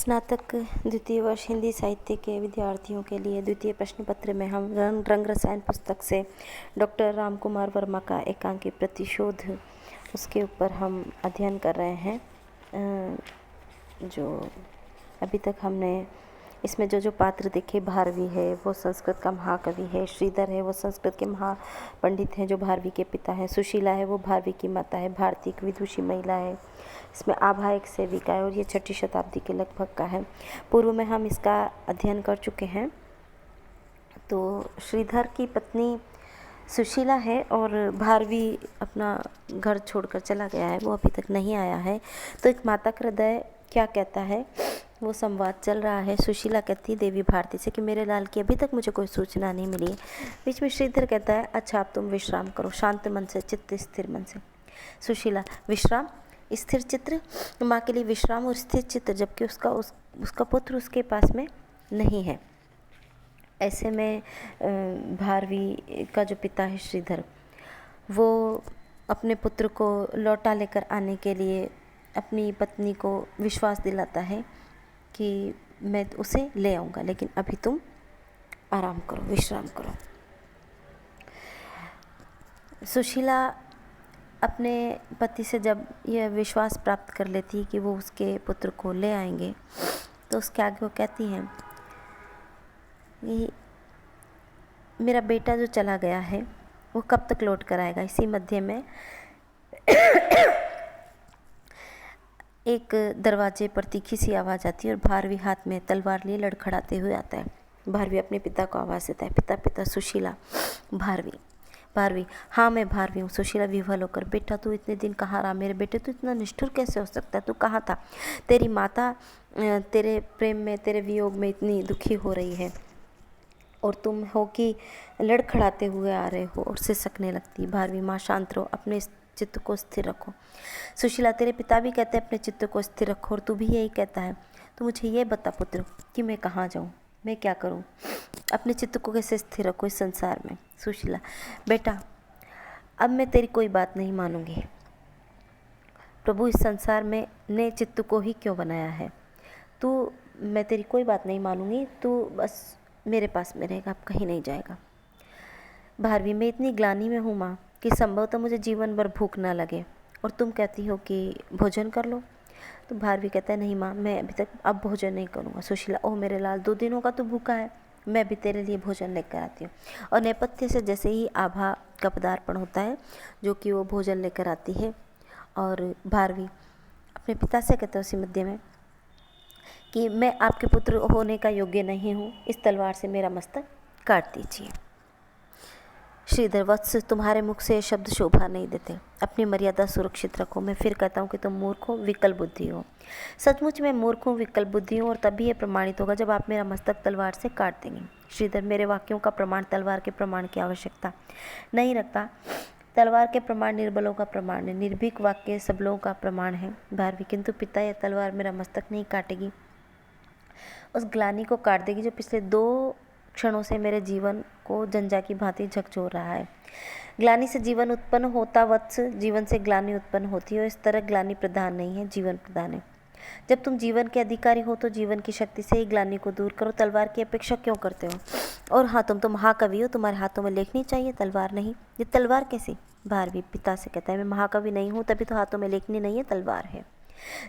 स्नातक द्वितीय वर्ष हिंदी साहित्य के विद्यार्थियों के लिए द्वितीय प्रश्न पत्र में हम रंग रसायन पुस्तक से डॉक्टर रामकुमार वर्मा का एकांकी प्रतिशोध उसके ऊपर हम अध्ययन कर रहे हैं। जो अभी तक हमने इसमें जो पात्र देखे, भारवी है वो संस्कृत का महाकवि है, श्रीधर है वो संस्कृत के महापंडित हैं जो भारवी के पिता हैं, सुशीला है वो भारवी की माता है, भारती एक विदुषी महिला है, इसमें आभा एक सेविका है और ये 6ठी शताब्दी के लगभग का है। पूर्व में हम इसका अध्ययन कर चुके हैं। तो श्रीधर की पत्नी सुशीला है और भारवी अपना घर छोड़कर चला गया है, वो अभी तक नहीं आया है। तो एक माता का हृदय क्या कहता है वो संवाद चल रहा है। सुशीला कहती है देवी भारती से कि मेरे लाल की अभी तक मुझे कोई सूचना नहीं मिली है। बीच में श्रीधर कहता है अच्छा अब तुम विश्राम करो, शांत मन से, चित्त स्थिर मन से। सुशीला विश्राम, स्थिर चित्र, माँ के लिए विश्राम और स्थिर चित्र, जबकि उसका पुत्र उसके पास में नहीं है। ऐसे में भारवी का जो पिता है श्रीधर, वो अपने पुत्र को लौटा लेकर आने के लिए अपनी पत्नी को विश्वास दिलाता है कि मैं उसे ले आऊँगा, लेकिन अभी तुम आराम करो, विश्राम करो। सुशीला अपने पति से जब यह विश्वास प्राप्त कर लेती है कि वो उसके पुत्र को ले आएंगे, तो उसके आगे वो कहती हैं कि मेरा बेटा जो चला गया है वो कब तक लौट कर आएगा। इसी मध्य में एक दरवाजे पर तीखी सी आवाज़ आती है और भारवी हाथ में तलवार लिए लड़खड़ाते हुए आता है। भारवी अपने पिता को आवाज़ देता है, पिता पिता। सुशीला भारवी हाँ मैं भारवी हूँ। सुशीला विह्वल होकर बेटा तू इतने दिन कहाँ रहा, मेरे बेटे तू इतना निष्ठुर कैसे हो सकता है, तू कहाँ था, तेरी माता तेरे प्रेम में, तेरे वियोग में इतनी दुखी हो रही है और तुम हो कि लड़खड़ाते हुए आ रहे हो और सिसकने लगती। भारवी माँ शांत रहो, अपने चित्त को स्थिर रखो। सुशीला तेरे पिता भी कहते हैं अपने चित्त को स्थिर रखो और तू भी यही कहता है, तो मुझे ये बता पुत्र कि मैं कहाँ जाऊँ, मैं क्या करूँ, अपने चित्त को कैसे स्थिर रखो इस संसार में। सुशीला बेटा अब मैं तेरी कोई बात नहीं मानूंगी। प्रभु इस संसार में ने चित्त को ही क्यों बनाया है, तू मैं तेरी कोई बात नहीं मानूंगी, तू बस मेरे पास में रहेगा, अब कहीं नहीं जाएगा। भारवी मैं इतनी ग्लानि में हूँ माँ कि संभवतः मुझे जीवन भर भूख ना लगे और तुम कहती हो कि भोजन कर लो। तो भारवी कहता है नहीं माँ मैं अभी तक अब भोजन नहीं करूँगा। सुशीला ओह मेरे लाल 2 दिनों का तो भूखा है, मैं भी तेरे लिए भोजन लेकर आती हूँ। और नेपथ्य से जैसे ही आभा का पदार्पण होता है जो कि वो भोजन लेकर आती है और भारवी अपने पिता से कहता है उसी मध्य में कि मैं आपके पुत्र होने का योग्य नहीं हूँ, इस तलवार से मेरा मस्तक काट दीजिए। श्रीधर वत्स तुम्हारे मुख से ये शब्द शोभा नहीं देते, अपनी मर्यादा सुरक्षित रखो। मैं फिर कहता हूँ कि तुम मूर्ख हो, विकल बुद्धि हो। सचमुच मैं मूर्ख हूँ, विकल बुद्धि हूँ और तभी ये प्रमाणित होगा जब आप मेरा मस्तक तलवार से काट देंगे। श्रीधर मेरे वाक्यों का प्रमाण तलवार के प्रमाण की आवश्यकता नहीं रखता, तलवार के प्रमाण निर्बलों का प्रमाण है, निर्भीक वाक्य सबलों का प्रमाण है। भारवी किंतु पिता यह तलवार मेरा मस्तक नहीं काटेगी, उस ग्लानि को काट देगी जो पिछले 2 क्षणों से मेरे जीवन को जंजा की भांति झकझोर रहा है। ग्लानि से जीवन उत्पन्न होता वत्स, जीवन से ग्लानि उत्पन्न होती है और इस तरह ग्लानि प्रधान नहीं है, जीवन प्रधान है। जब तुम जीवन के अधिकारी हो तो जीवन की शक्ति से ही ग्लानि को दूर करो, तलवार की अपेक्षा क्यों करते हो। और हाँ तुम तो महाकवि हो, तुम्हारे हाथों में लेखनी चाहिए, तलवार नहीं। ये तलवार कैसी। भारवी पिता से कहता है मैं महाकवि नहीं हूँ तभी तो हाथों में लेखनी नहीं है, तलवार है।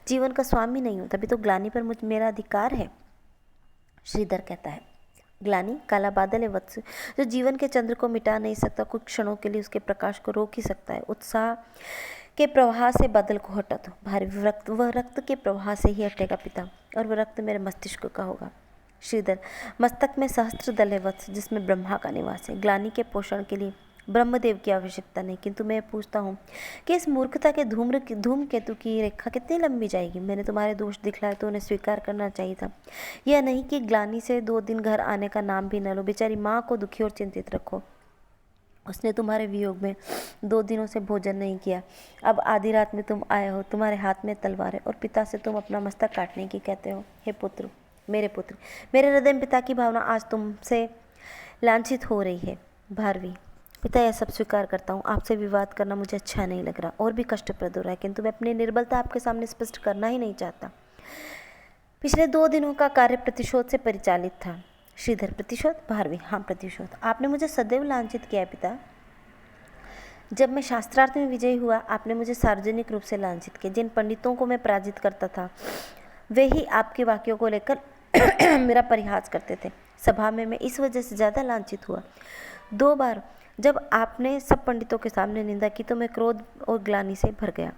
जीवन का स्वामी नहीं हूँ तभी तो ग्लानि पर मेरा अधिकार है। श्रीधर कहता है ग्लानि काला बादल है वत्स, जो जीवन के चंद्र को मिटा नहीं सकता, कुछ क्षणों के लिए उसके प्रकाश को रोक ही सकता है। उत्साह के प्रवाह से बादल को हटा दो। भारी वह रक्त के प्रवाह से ही हटेगा पिता, और वह रक्त मेरे मस्तिष्क का होगा। श्रीधर मस्तक में सहस्त्र दल है वत्स, जिसमें ब्रह्मा का निवास है। ग्लानि के पोषण के लिए ब्रह्मदेव की आवश्यकता नहीं, किंतु मैं पूछता हूँ कि इस मूर्खता के धूमकेतु की रेखा कितनी लंबी जाएगी। मैंने तुम्हारे दोष दिखलाए तो उन्हें स्वीकार करना चाहिए था, यह नहीं कि ग्लानि से 2 दिन घर आने का नाम भी न लो। बेचारी माँ को दुखी और चिंतित रखो, उसने तुम्हारे वियोग में 2 दिनों से भोजन नहीं किया, अब आधी रात में तुम आए हो, तुम्हारे हाथ में तलवार है और पिता से तुम अपना मस्तक काटने की कहते हो। हे पुत्र, मेरे हृदय में पिता की भावना आज तुमसे लांछित हो रही है। भारवी पिता यह सब स्वीकार करता हूँ, आपसे विवाद करना मुझे अच्छा नहीं लग रहा और भी कष्टप्रद हो रहा है, किंतु मैं अपनी निर्बलता आपके सामने स्पष्ट करना ही नहीं चाहता। पिछले 2 दिनों का कार्य प्रतिशोध से परिचालित था। श्रीधर, प्रतिशोध? भारवी, हाँ प्रतिशोध। आपने मुझे सदैव लांछित किया है पिता। जब मैं शास्त्रार्थ में विजयी हुआ, आपने मुझे सार्वजनिक रूप से लांछित किया। जिन पंडितों को मैं पराजित करता था, वे ही आपके वाक्यों को लेकर मेरा परिहास करते थे। सभा में मैं इस वजह से ज़्यादा लांछित हुआ। 2 बार जब आपने सब पंडितों के सामने निंदा की तो मैं क्रोध और ग्लानि से भर गया।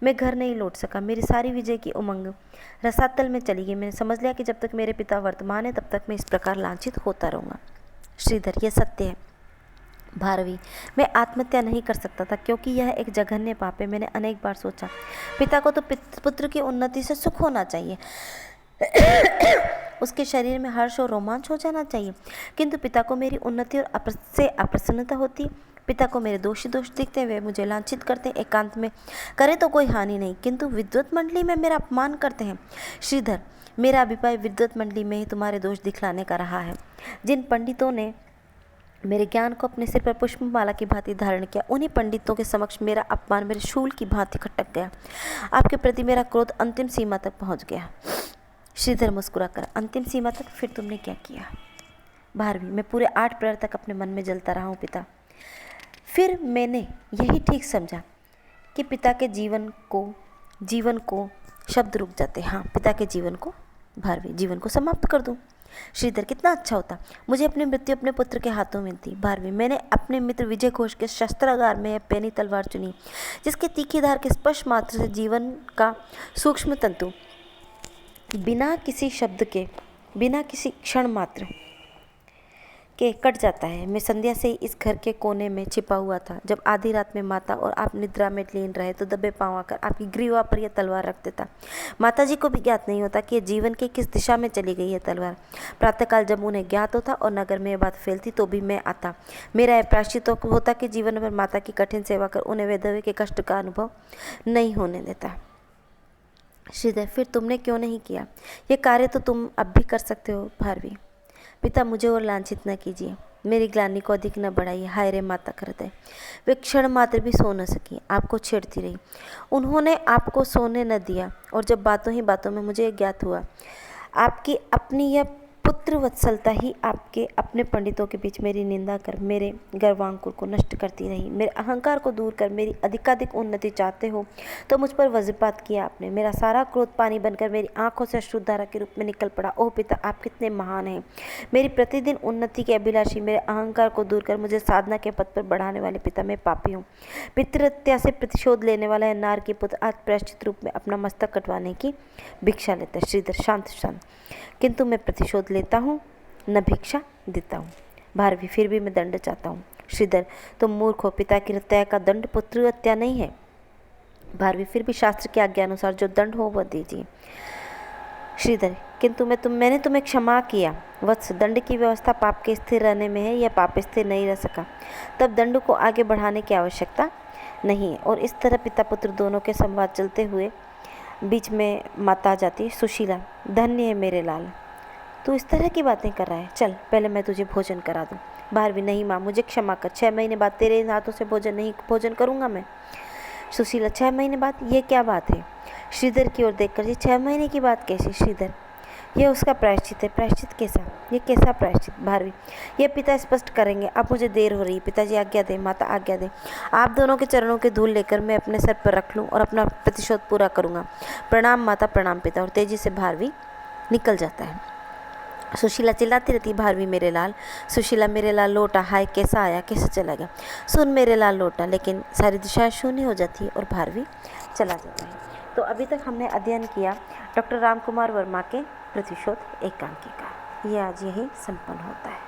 मैं घर नहीं लौट सका। मेरी सारी विजय की उमंग रसातल में चली गई। मैंने समझ लिया कि जब तक मेरे पिता वर्तमान है तब तक मैं इस प्रकार लांछित होता रहूँगा। श्रीधर, यह सत्य है। भारवी, मैं आत्महत्या नहीं कर सकता था क्योंकि यह एक जघन्य पाप है। मैंने अनेक बार सोचा, पिता को तो पुत्र की उन्नति से सुख होना चाहिए, उसके शरीर में हर्ष और रोमांच हो जाना चाहिए, किंतु पिता को मेरी उन्नति और से अप्रसन्नता होती। पिता को मेरे दोष दिखते हुए मुझे लांछित करते। एकांत में करे तो कोई हानि नहीं, किंतु विद्वत मंडली में मेरा अपमान करते हैं। श्रीधर, मेरा अभिप्राय विद्वत मंडली में ही तुम्हारे दोष दिखलाने का रहा है। जिन पंडितों ने मेरे ज्ञान को अपने सिर पर पुष्पमाला की भांति धारण किया, उन्हीं पंडितों के समक्ष मेरा अपमान मेरे शूल की भांति खटक गया। आपके प्रति मेरा क्रोध अंतिम सीमा तक पहुंच गया। श्रीधर मुस्कुरा कर, अंतिम सीमा तक? फिर तुमने क्या किया? भारवी, मैं पूरे 8 प्रहर तक अपने मन में जलता रहा हूँ पिता। फिर मैंने यही ठीक समझा कि पिता के जीवन को शब्द रुक जाते। हाँ, पिता के जीवन को, भारवी, जीवन को समाप्त कर दूँ। श्रीधर, कितना अच्छा होता, मुझे अपनी मृत्यु अपने पुत्र के हाथों में थी। भारवी, मैंने अपने मित्र विजय घोष के शस्त्रागार में यह पैनी तलवार चुनी, जिसके तीखी धार के स्पर्श मात्र से जीवन का सूक्ष्म तंतु बिना किसी शब्द के, बिना किसी क्षण मात्र के कट जाता है। मैं संध्या से ही इस घर के कोने में छिपा हुआ था। जब आधी रात में माता और आप निद्रा में लीन रहे तो दबे पांव आकर आपकी ग्रीवा पर यह तलवार रख देता। माता जी को भी ज्ञात नहीं होता कि यह जीवन के किस दिशा में चली गई है तलवार। प्रातःकाल जब उन्हें ज्ञात होता और नगर में यह बात फैलती तो भी मैं आता। मेरा यह प्रायश्चित होता कि जीवन भर माता की कठिन सेवा कर उन्हें वैधव्य के कष्ट का अनुभव नहीं होने देता। श्रीधर, फिर तुमने क्यों नहीं किया? यह कार्य तो तुम अब भी कर सकते हो। भारवी, पिता, मुझे और लांछित न कीजिए, मेरी ग्लानि को अधिक न बढ़ाइए। हाय रे माता हृदय, वे क्षण मात्र भी सो न सकी, आपको छेड़ती रही। उन्होंने आपको सोने न दिया और जब बातों ही बातों में मुझे ज्ञात हुआ आपकी अपनी यह पुत्र वत्सलता ही आपके अपने पंडितों के बीच मेरी निंदा कर मेरे गर्वांकुर को नष्ट करती रही। मेरे अहंकार को दूर कर मेरी अधिकाधिक उन्नति चाहते हो तो मुझ पर वज्रपात किया आपने। मेरा सारा क्रोध पानी बनकर मेरी आंखों से अश्रुधारा के रूप में निकल पड़ा। ओह पिता, आप कितने महान हैं। मेरी प्रतिदिन उन्नति के अभिलाषी, मेरे अहंकार को दूर कर मुझे साधना के पथ पर बढ़ाने वाले पिता, मैं पापी हूँ। पितृहत्या से प्रतिशोध लेने वाला है नार की पुत्र आज प्रायश्चित रूप में अपना मस्तक कटवाने की भिक्षा लेता है। श्रीधर, शांत शांत, किंतु मैं प्रतिशोध लेता हूँ न भिक्षा देता हूँ। भारवी, फिर भी मैं दंड चाहता हूँ। श्रीधर, तुम मूर्ख हो, पिता की हत्या का दंड पुत्र हत्या नहीं है। भारवी, फिर भी शास्त्र की आज्ञा अनुसार जो दंड हो वह दीजिए। श्रीधर, किंतु मैंने तुम्हें क्षमा किया वत्स। दंड की व्यवस्था पाप के स्थिर रहने में है, यह पाप स्थिर नहीं रह सका, तब दंड को आगे बढ़ाने की आवश्यकता नहीं है। और इस तरह पिता पुत्र दोनों के संवाद चलते हुए बीच में माता आ जाती। सुशीला, धन्य है मेरे लाल, तू इस तरह की बातें कर रहा है, चल पहले मैं तुझे भोजन करा दूँ। भारवी, नहीं माँ, मुझे क्षमा कर, 6 महीने बाद तेरे हाथों से भोजन करूँगा मैं। सुशीला, 6 महीने बाद? ये क्या बात है? श्रीधर की ओर देखकर, जी 6 महीने की बात कैसी? श्रीधर, यह उसका प्रायश्चित है। प्रायश्चित कैसा? ये कैसा प्रायश्चित? भारवी, यह पिता स्पष्ट करेंगे, अब मुझे देर हो रही है। पिताजी आज्ञा दें, माता आज्ञा दें, आप दोनों के चरणों के धूल लेकर मैं अपने सर पर रख लूँ और अपना प्रतिशोध पूरा करूँगा। प्रणाम माता, प्रणाम पिता। और तेजी से भारवी निकल जाता है। सुशीला चिल्लाती रहती, भारवी मेरे लाल, सुशीला मेरे लाल लौटा, हाय कैसा आया, कैसे चला गया, सुन मेरे लाल लौटा। लेकिन सारी दिशा शून्य हो जाती है और भारवी चला जाता है। तो अभी तक हमने अध्ययन किया डॉक्टर रामकुमार वर्मा के प्रतिशोध एकांकी का। यह आज यही संपन्न होता है।